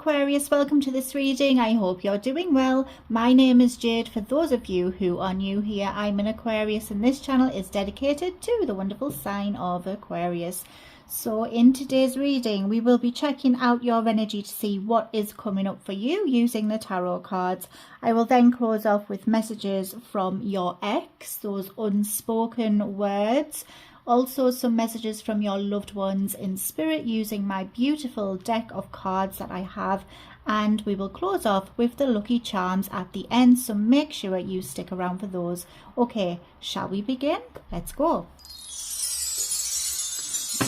Aquarius, welcome to this reading. I hope you're doing well. My name is Jade. For those of you who are new here, I'm an Aquarius and this channel is dedicated to the wonderful sign of Aquarius. So in today's reading, we will be checking out your energy to see what is coming up for you using the tarot cards. I will then close off with messages from your ex, those unspoken words. Also some messages from your loved ones in spirit using my beautiful deck of cards that I have, and we will close off with the lucky charms at the end, so make sure you stick around for those. Okay, shall we begin? Let's go.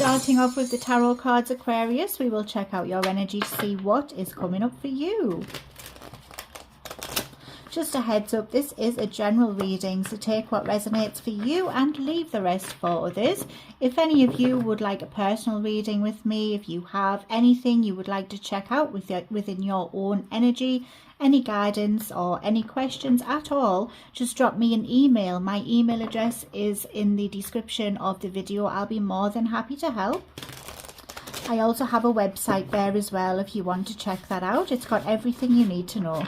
Starting off with the tarot cards, Aquarius, we will check out your energy to see what is coming up for you. Just a heads up, this is a general reading, so take what resonates for you and leave the rest for others. If any of you would like a personal reading with me, if you have anything you would like to check out within your own energy, any guidance or any questions at all, just drop me an email. My email address is in the description of the video. I'll be more than happy to help. I also have a website there as well if you want to check that out. It's got everything you need to know.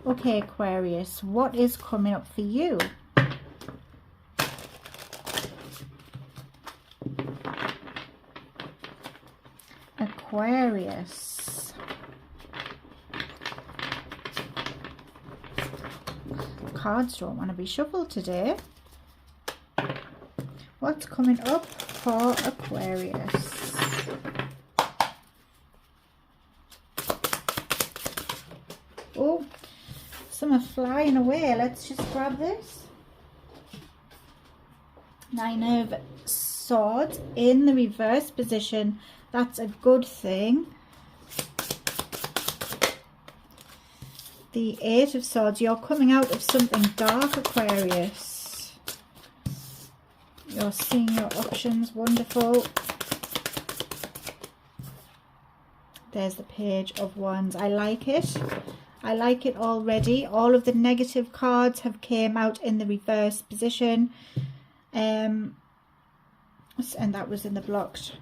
Okay, Aquarius, what is coming up for you? Aquarius. Cards don't want to be shuffled today. What's coming up for Aquarius? Oh, some are flying away. Let's just grab this. Nine of Swords in the reverse position. That's a good thing. The Eight of Swords. You're coming out of something dark, Aquarius. You're seeing your options. Wonderful. There's the Page of Wands. I like it. I like it already. All of the negative cards have came out in the reverse position. And that was in the blocked.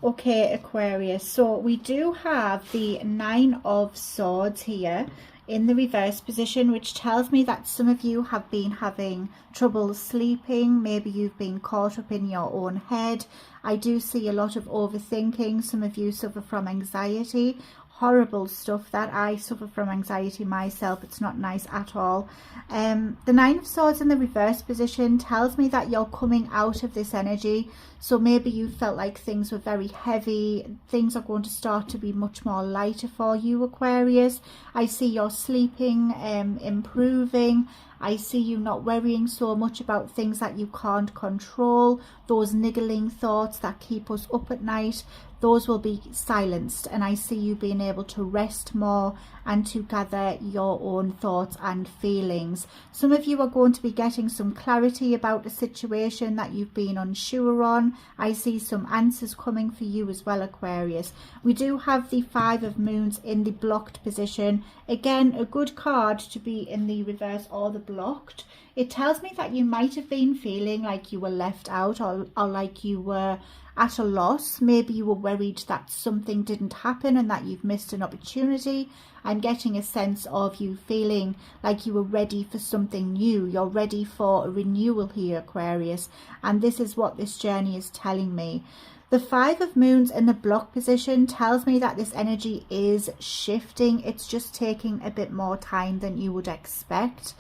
Okay, Aquarius. So we do have the Nine of Swords here in the reverse position, which tells me that some of you have been having trouble sleeping. Maybe you've been caught up in your own head. I do see a lot of overthinking. Some of you suffer from anxiety. Horrible stuff that. I suffer from anxiety myself. It's not nice at all. The Nine of Swords in the reverse position tells me that you're coming out of this energy. So maybe you felt like things were very heavy. Things are going to start to be much more lighter for you, Aquarius. I see your sleeping improving. I see you not worrying so much about things that you can't control. Those niggling thoughts that keep us up at night, those will be silenced, and I see you being able to rest more and to gather your own thoughts and feelings. Some of you are going to be getting some clarity about a situation that you've been unsure on. I see some answers coming for you as well, Aquarius. We do have the Five of Moons in the blocked position. Again, a good card to be in the reverse or the blocked. It tells me that you might have been feeling like you were left out or like you were at a loss. Maybe you were worried that something didn't happen and that you've missed an opportunity. I'm getting a sense of you feeling like you were ready for something new. You're ready for a renewal here, Aquarius, and this is what this journey is telling me. The Five of Moons in the block position tells me that this energy is shifting. It's just taking a bit more time than you would expect.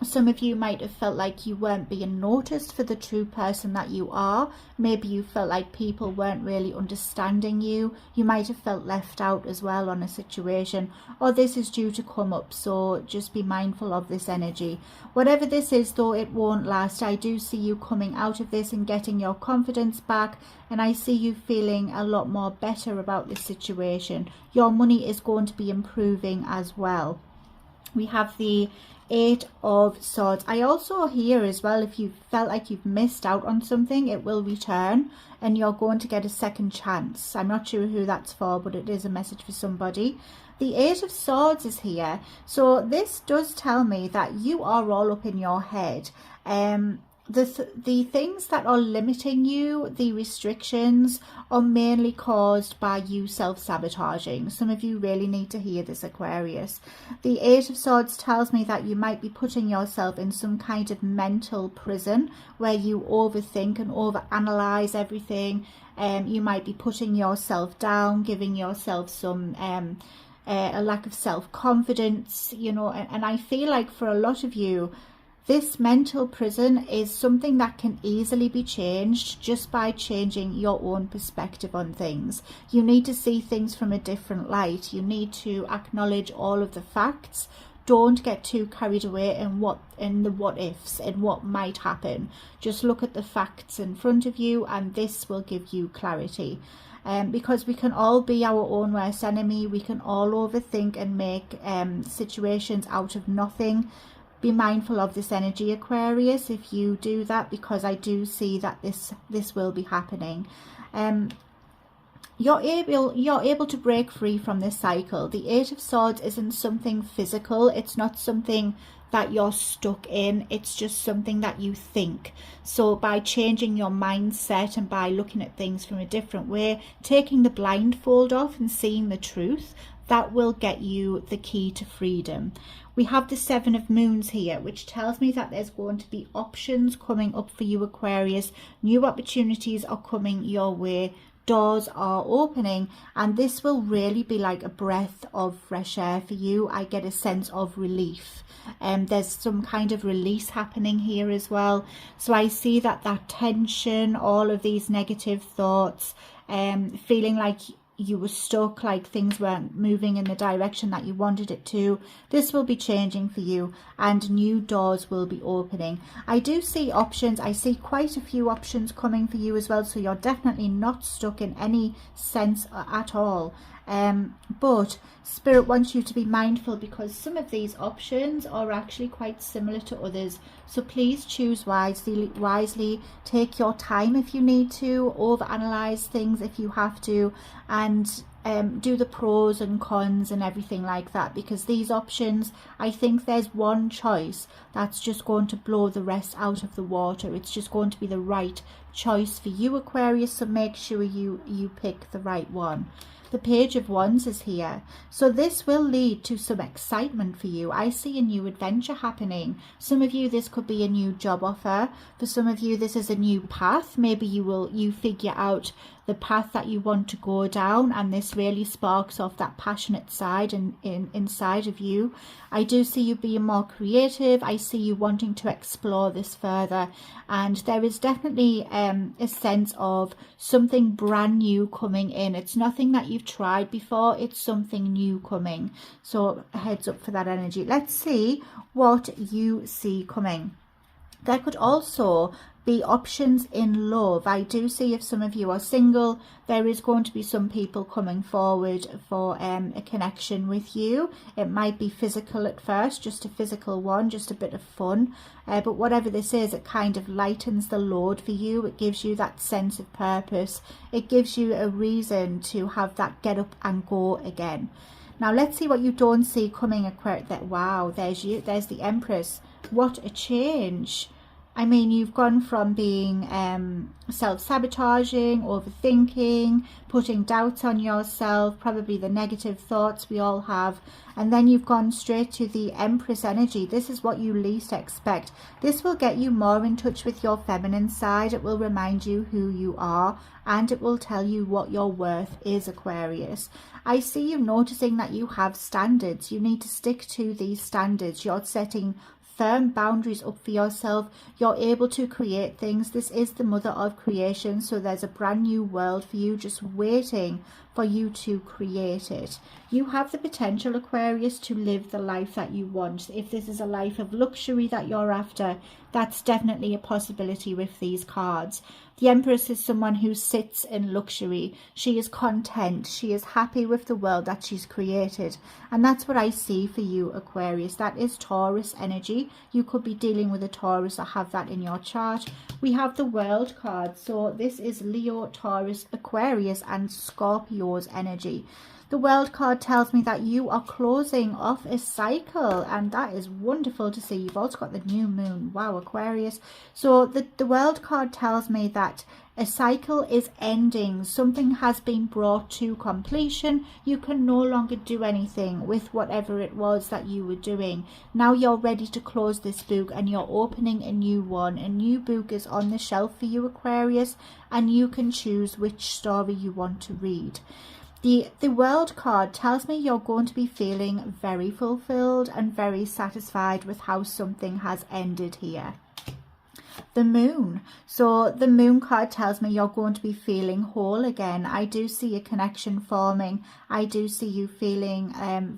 Some of you might have felt like you weren't being noticed for the true person that you are. Maybe you felt like people weren't really understanding you. You might have felt left out as well on a situation, or this is due to come up, so just be mindful of this energy. Whatever this is though, it won't last. I do see you coming out of this and getting your confidence back, and I see you feeling a lot more better about this situation. Your money is going to be improving as well. We have the Eight of Swords. I also hear as well, if you felt like you've missed out on something, it will return and you're going to get a second chance. I'm not sure who that's for, but it is a message for somebody. The Eight of Swords is here, so this does tell me that you are all up in your head. the things that are limiting you, the restrictions, are mainly caused by you self-sabotaging. Some of you really need to hear this, Aquarius. The Eight of Swords tells me that you might be putting yourself in some kind of mental prison where you overthink and overanalyze everything. You might be putting yourself down, giving yourself some a lack of self-confidence, you know, and I feel like for a lot of you, this mental prison is something that can easily be changed just by changing your own perspective on things. You need to see things from a different light. You need to acknowledge all of the facts. Don't get too carried away in the what ifs and what might happen. Just look at the facts in front of you, and this will give you clarity. Because we can all be our own worst enemy. We can all overthink and make situations out of nothing. Be mindful of this energy, Aquarius, if you do that, because I do see that this will be happening. You're able to break free from this cycle. The Eight of Swords isn't something physical. It's not something that you're stuck in. It's just something that you think. So by changing your mindset and by looking at things from a different way, taking the blindfold off and seeing the truth, that will get you the key to freedom. We have the Seven of Moons here, which tells me that there's going to be options coming up for you, Aquarius. New opportunities are coming your way. Doors are opening, and this will really be like a breath of fresh air for you. I get a sense of relief. There's some kind of release happening here as well. So I see that tension, all of these negative thoughts, feeling like you were stuck, like things weren't moving in the direction that you wanted it to. This will be changing for you, and new doors will be opening. I do see options. I see quite a few options coming for you as well, so you're definitely not stuck in any sense at all. But Spirit wants you to be mindful, because some of these options are actually quite similar to others. So please choose wisely. Take your time if you need to, overanalyze things if you have to, and do the pros and cons and everything like that, because these options, I think there's one choice that's just going to blow the rest out of the water. It's just going to be the right choice for you, Aquarius, so make sure you pick the right one. The Page of Wands is here. So this will lead to some excitement for you. I see a new adventure happening. Some of you, this could be a new job offer. For some of you, this is a new path. Maybe you figure out the path that you want to go down, and this really sparks off that passionate side inside of you. I do see you being more creative. I see you wanting to explore this further, and there is definitely a sense of something brand new coming in. It's nothing that you've tried before. It's something new coming. So heads up for that energy. Let's see what you see coming. There could also be options in love. I do see, if some of you are single, there is going to be some people coming forward for a connection with you. It might be physical at first, just a physical one, just a bit of fun. But whatever this is, it kind of lightens the load for you. It gives you that sense of purpose. It gives you a reason to have that get up and go again. Now let's see what you don't see coming, Aquarius. Wow, there's you. There's the Empress. What a change. I mean, you've gone from being self-sabotaging, overthinking, putting doubts on yourself, probably the negative thoughts we all have, and then you've gone straight to the Empress energy. This is what you least expect. This will get you more in touch with your feminine side. It will remind you who you are, and it will tell you what your worth is, Aquarius. I see you noticing that you have standards. You need to stick to these standards. You're setting firm boundaries up for yourself. You're able to create things. This is the mother of creation, so there's a brand new world for you just waiting for you to create it. You have the potential, Aquarius, to live the life that you want. If this is a life of luxury that you're after, that's definitely a possibility with these cards. The Empress is someone who sits in luxury. She is content. She is happy with the world that she's created. And that's what I see for you, Aquarius. That is Taurus energy. You could be dealing with a Taurus or have that in your chart. We have the World card. So this is Leo, Taurus, Aquarius and Scorpio's energy. The World card tells me that you are closing off a cycle, and that is wonderful to see. You've also got the new moon. Wow, Aquarius. So the World card tells me that a cycle is ending. Something has been brought to completion. You can no longer do anything with whatever it was that you were doing. Now you're ready to close this book and you're opening a new one. A new book is on the shelf for you, Aquarius, and you can choose which story you want to read. The World card tells me you're going to be feeling very fulfilled and very satisfied with how something has ended here. The Moon. So the Moon card tells me you're going to be feeling whole again. I do see a connection forming. I do see you feeling,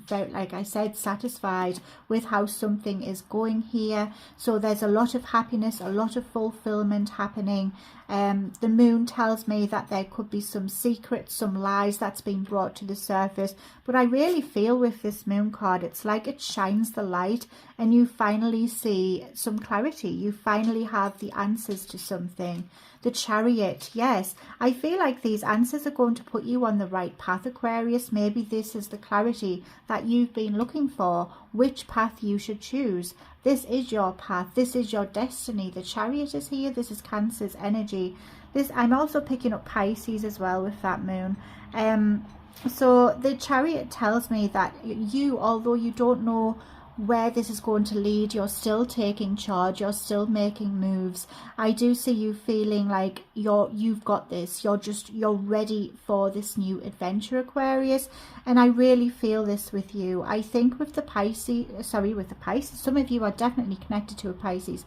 very, like I said, satisfied with how something is going here. So there's a lot of happiness, a lot of fulfillment happening. The Moon tells me that there could be some secrets, some lies that's been brought to the surface. But I really feel with this Moon card, it's like it shines the light and you finally see some clarity. You finally have the answers to something. The Chariot, yes, I feel like these answers are going to put you on the right path, Aquarius. Maybe this is the clarity that you've been looking for, which path you should choose. This is your path. This is your destiny. The Chariot is here. This is Cancer's energy. I'm also picking up Pisces as well with that moon. So the Chariot tells me that you, although you don't know where this is going to lead, you're still taking charge, you're still making moves. I do see you feeling like you've got this, you're ready for this new adventure, Aquarius, and I really feel this with you. I think with the Pisces, some of you are definitely connected to a Pisces.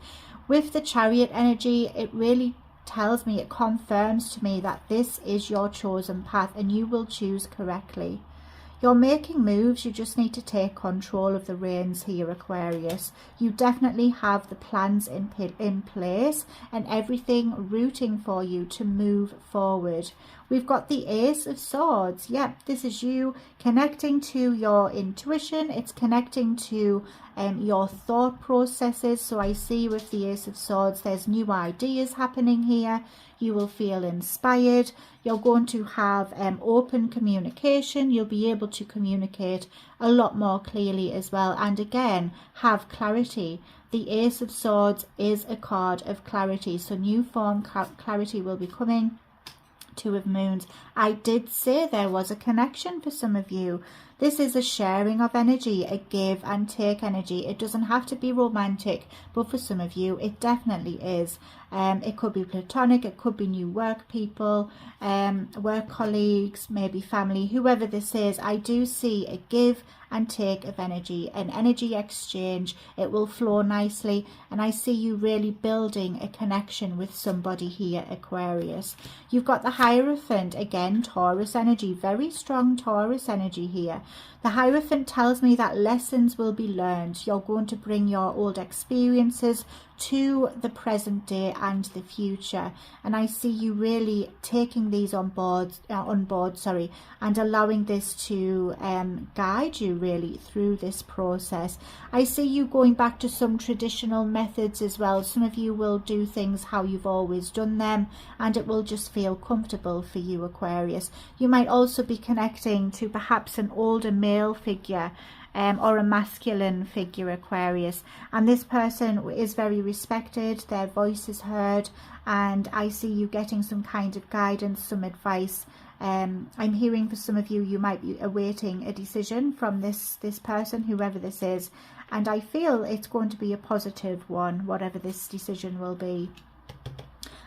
With the Chariot energy, it really tells me, it confirms to me that this is your chosen path and you will choose correctly. You're making moves, you just need to take control of the reins here, Aquarius. You definitely have the plans in place and everything rooting for you to move forward. We've got the Ace of Swords. Yep, this is you connecting to your intuition. It's connecting to your thought processes. So I see with the Ace of Swords, there's new ideas happening here. You will feel inspired. You're going to have open communication. You'll be able to communicate a lot more clearly as well. And again, have clarity. The Ace of Swords is a card of clarity. So new form clarity will be coming. Two of Moons. I did say there was a connection for some of you. This is a sharing of energy, a give and take energy. It doesn't have to be romantic, but for some of you, it definitely is. It could be platonic, it could be new work people, work colleagues, maybe family, whoever this is. I do see a give and take of energy, an energy exchange. It will flow nicely, and I see you really building a connection with somebody here, Aquarius. You've got the Hierophant, again, Taurus energy, very strong Taurus energy here. The Hierophant tells me that lessons will be learned. You're going to bring your old experiences to the present day and the future, and I see you really taking these on board, and allowing this to guide you really through this process. I see you going back to some traditional methods as well. Some of you will do things how you've always done them, and it will just feel comfortable for you, Aquarius. You might also be connecting to perhaps an older male figure, or a masculine figure, Aquarius, and this person is very respected, their voice is heard, and I see you getting some kind of guidance, some advice. I'm hearing for some of you, you might be awaiting a decision from this person, whoever this is, and I feel it's going to be a positive one, whatever this decision will be.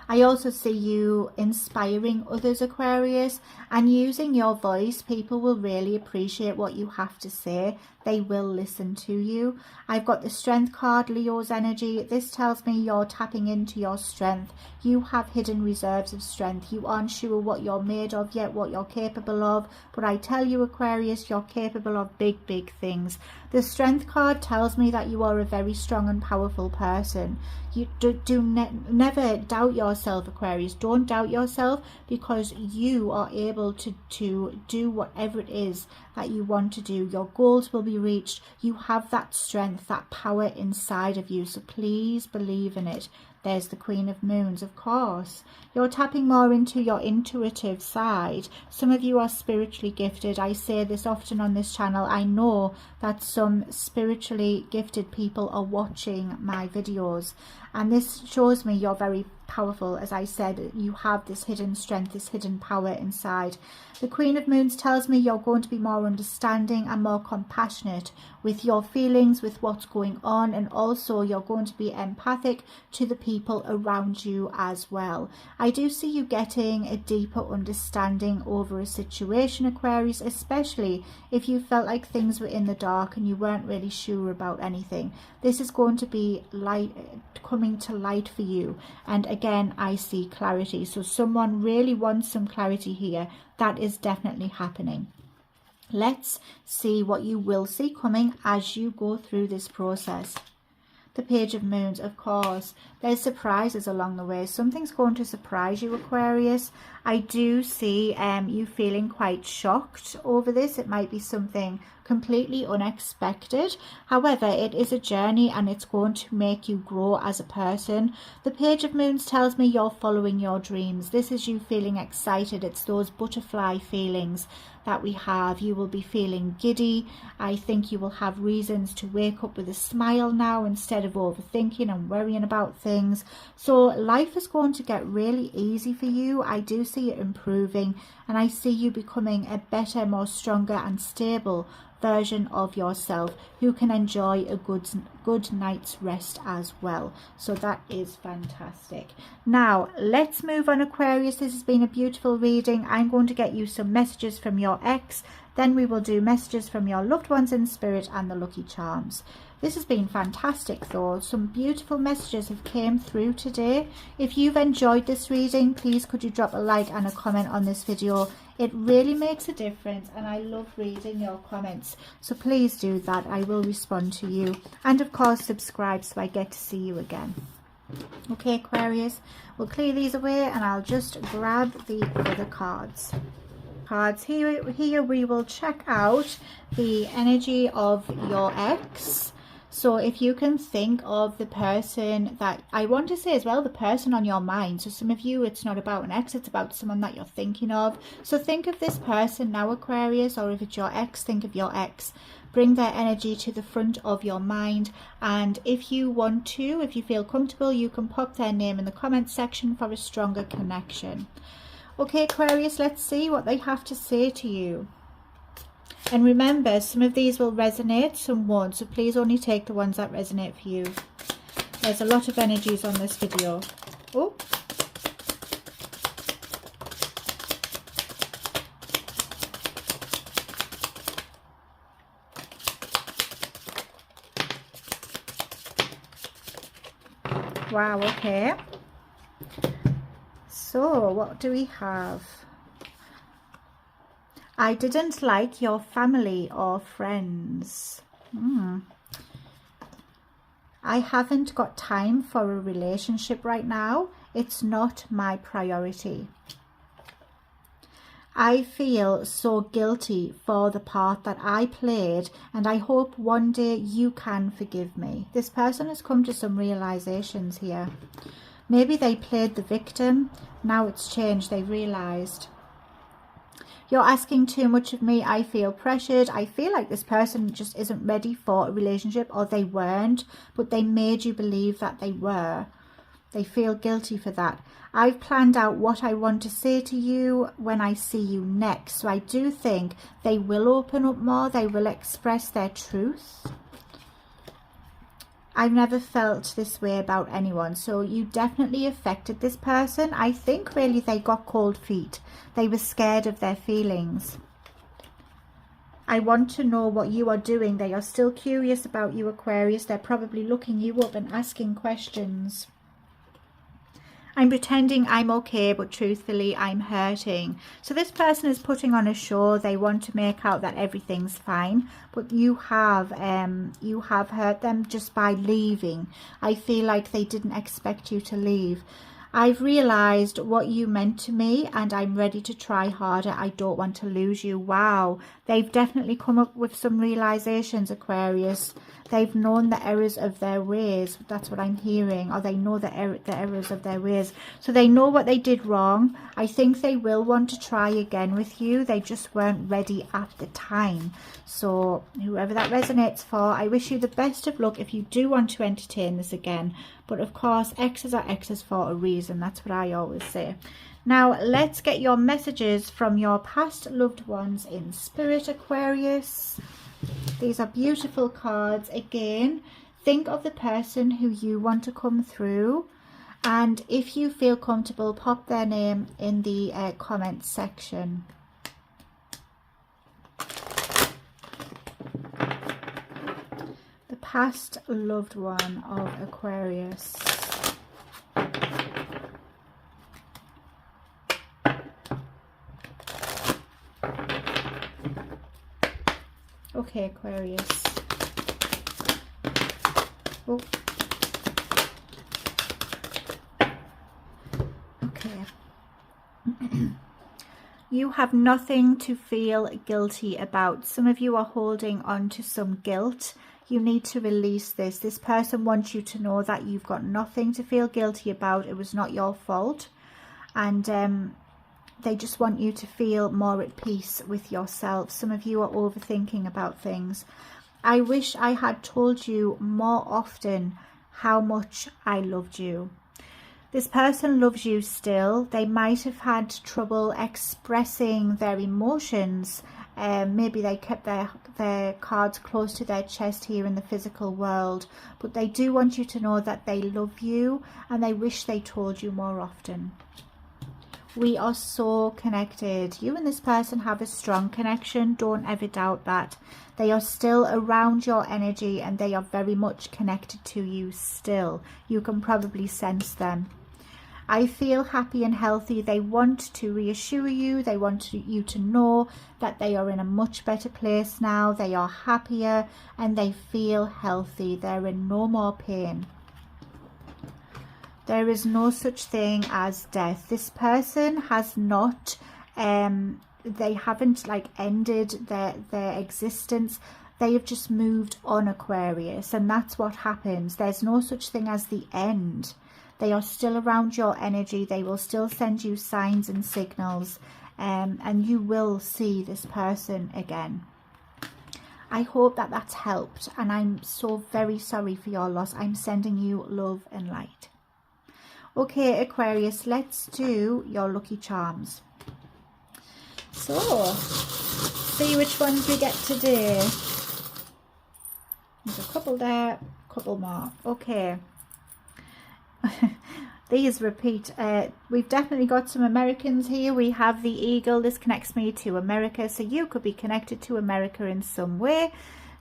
I also see you inspiring others, Aquarius, and using your voice. People will really appreciate what you have to say. They will listen to you. I've got the Strength card, Leo's energy. This tells me you're tapping into your strength. You have hidden reserves of strength. You aren't sure what you're made of yet, what you're capable of. But I tell you, Aquarius, you're capable of big, big things. The Strength card tells me that you are a very strong and powerful person. You never doubt yourself, Aquarius. Don't doubt yourself, because you are able to do whatever it is that you want to do. Your goals will be reached. You have that strength, that power inside of you. So please believe in it. There's the Queen of Moons, of course. You're tapping more into your intuitive side. Some of you are spiritually gifted. I say this often on this channel. I know that some spiritually gifted people are watching my videos. And this shows me you're very powerful. As I said, you have this hidden strength, this hidden power inside. The Queen of Moons tells me you're going to be more understanding and more compassionate with your feelings, with what's going on, and also you're going to be empathic to the people around you as well. I do see you getting a deeper understanding over a situation, Aquarius, especially if you felt like things were in the dark and you weren't really sure about anything. This is going to be coming to light for you. And again, I see clarity. So someone really wants some clarity here. That is definitely happening. Let's see what you will see coming as you go through this process. The Page of Moons, of course. There's surprises along the way. Something's going to surprise you, Aquarius. I do see you feeling quite shocked over this. It might be something completely unexpected. However, it is a journey and it's going to make you grow as a person. The Page of Moons tells me you're following your dreams. This is you feeling excited. It's those butterfly feelings that we have. You will be feeling giddy. I think you will have reasons to wake up with a smile now instead of overthinking and worrying about things. So life is going to get really easy for you. I do see it improving, and I see you becoming a better, more stronger and stable version of yourself who can enjoy a good night's rest as well. So that is fantastic. Now let's move on, Aquarius. This has been a beautiful reading. I'm going to get you some messages from your ex, then we will do messages from your loved ones in spirit and the lucky charms. This has been fantastic though. Some beautiful messages have came through today. If you've enjoyed this reading, please could you drop a like and a comment on this video. It really makes a difference and I love reading your comments. So please do that. I will respond to you. And of course subscribe so I get to see you again. Okay, Aquarius, we'll clear these away and I'll just grab the other cards. Here we will check out the energy of your ex. So if you can think of the person that, I want to say as well, the person on your mind. So some of you, it's not about an ex, it's about someone that you're thinking of. So think of this person now, Aquarius, or if it's your ex, think of your ex. Bring their energy to the front of your mind. And if you want to, if you feel comfortable, you can pop their name in the comment section for a stronger connection. Okay, Aquarius, let's see what they have to say to you. And remember, some of these will resonate, some won't. So please only take the ones that resonate for you. There's a lot of energies on this video. Oh. Wow, okay. So, what do we have? I didn't like your family or friends. I haven't got time for a relationship right now. It's not my priority. I feel so guilty for the part that I played, and I hope one day you can forgive me. This person has come to some realizations here. Maybe they played the victim. Now it's changed. They've realized. You're asking too much of me. I feel pressured. I feel like this person just isn't ready for a relationship, or they weren't, but they made you believe that they were. They feel guilty for that. I've planned out what I want to say to you when I see you next. So I do think they will open up more. They will express their truth. I've never felt this way about anyone. So you definitely affected this person. I think really they got cold feet. They were scared of their feelings. I want to know what you are doing. They are still curious about you, Aquarius. They're probably looking you up and asking questions. I'm pretending I'm okay, but truthfully I'm hurting. So this person is putting on a show. They want to make out that everything's fine, but you have hurt them just by leaving. I feel like they didn't expect you to leave. I've realized what you meant to me and I'm ready to try harder. I don't want to lose you. Wow, they've definitely come up with some realizations, Aquarius. They've known the errors of their ways. That's what I'm hearing. Or they know the errors of their ways. So they know what they did wrong. I think they will want to try again with you. They just weren't ready at the time. So whoever that resonates for, I wish you the best of luck if you do want to entertain this again. But of course, X's are X's for a reason. That's what I always say. Now, let's get your messages from your past loved ones in spirit, Aquarius. These are beautiful cards. Again, think of the person who you want to come through. And if you feel comfortable, pop their name in the comments section. The past loved one of Aquarius. Okay, Aquarius. Oh. Okay. You have nothing to feel guilty about. Some of you are holding on to some guilt. You need to release this. This person wants you to know that you've got nothing to feel guilty about. It was not your fault. And they just want you to feel more at peace with yourself. Some of you are overthinking about things. I wish I had told you more often how much I loved you. This person loves you still. They might have had trouble expressing their emotions. Maybe they kept their cards close to their chest here in the physical world. But they do want you to know that they love you and they wish they told you more often. We are so connected. You and this person have a strong connection. Don't ever doubt that. They are still around your energy and they are very much connected to you still. You can probably sense them. I feel happy and healthy. They want to reassure you. They want you to know that they are in a much better place now. They are happier and they feel healthy. They're in no more pain. There is no such thing as death. This person has not, they haven't like ended their existence. They have just moved on, Aquarius, and that's what happens. There's no such thing as the end. They are still around your energy. They will still send you signs and signals, and you will see this person again. I hope that that's helped, and I'm so very sorry for your loss. I'm sending you love and light. Okay, Aquarius, let's do your lucky charms. So, see which ones we get today. There's a couple there, a couple more. Okay. These repeat. We've definitely got some Americans here. We have the eagle. This connects me to America. So you could be connected to America in some way.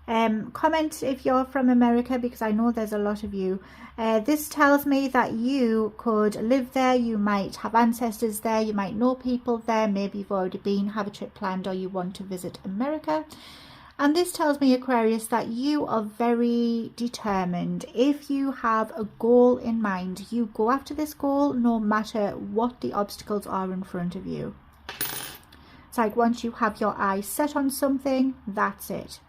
Comment if you're from America, because I know there's a lot of you. This tells me that you could live there. You might have ancestors there. You might know people there. Maybe you've already been, have a trip planned, or you want to visit America. And this tells me, Aquarius, that you are very determined. If you have a goal in mind, you go after this goal no matter what the obstacles are in front of you. It's like once you have your eyes set on something, that's it.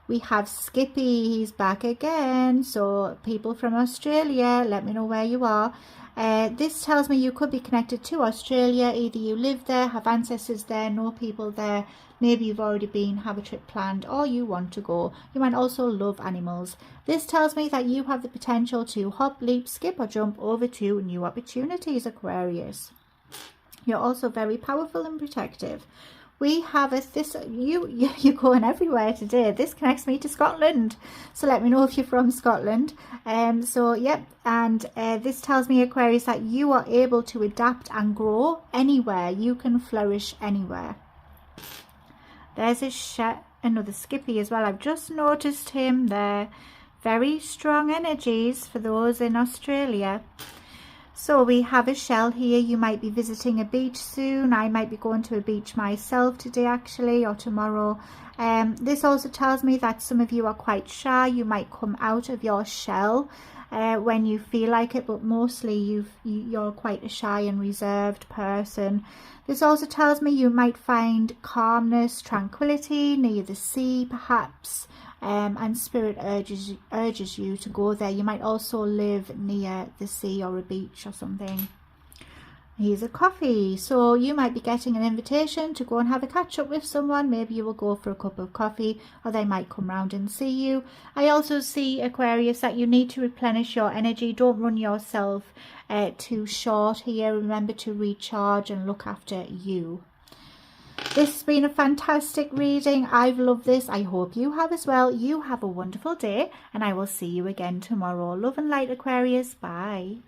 We have Skippy, he's back again. So people from Australia, let me know where you are. This tells me you could be connected to Australia. Either you live there, have ancestors there, know people there. Maybe you've already been, have a trip planned, or you want to go. You might also love animals. This tells me that you have the potential to hop, leap, skip, or jump over to new opportunities, Aquarius. You're also very powerful and protective. We have you're going everywhere today. This connects me to Scotland. So let me know if you're from Scotland. So yep, and this tells me, Aquarius, that you are able to adapt and grow anywhere. You can flourish anywhere. There's another Skippy as well. I've just noticed him there. Very strong energies for those in Australia. So we have a shell here. You might be visiting a beach soon. I might be going to a beach myself today, actually, or tomorrow. This also tells me that some of you are quite shy. You might come out of your shell when you feel like it, but mostly you're quite a shy and reserved person. This also tells me you might find calmness, tranquility near the sea, perhaps, and spirit urges you to go there. You might also live near the sea or a beach or something. Here's a coffee. So you might be getting an invitation to go and have a catch up with someone. Maybe you will go for a cup of coffee, or they might come round and see you. I also see, Aquarius, that you need to replenish your energy. Don't run yourself too short here. Remember to recharge and look after you. This has been a fantastic reading. I've loved this. I hope you have as well. You have a wonderful day, and I will see you again tomorrow. Love and light, Aquarius. Bye.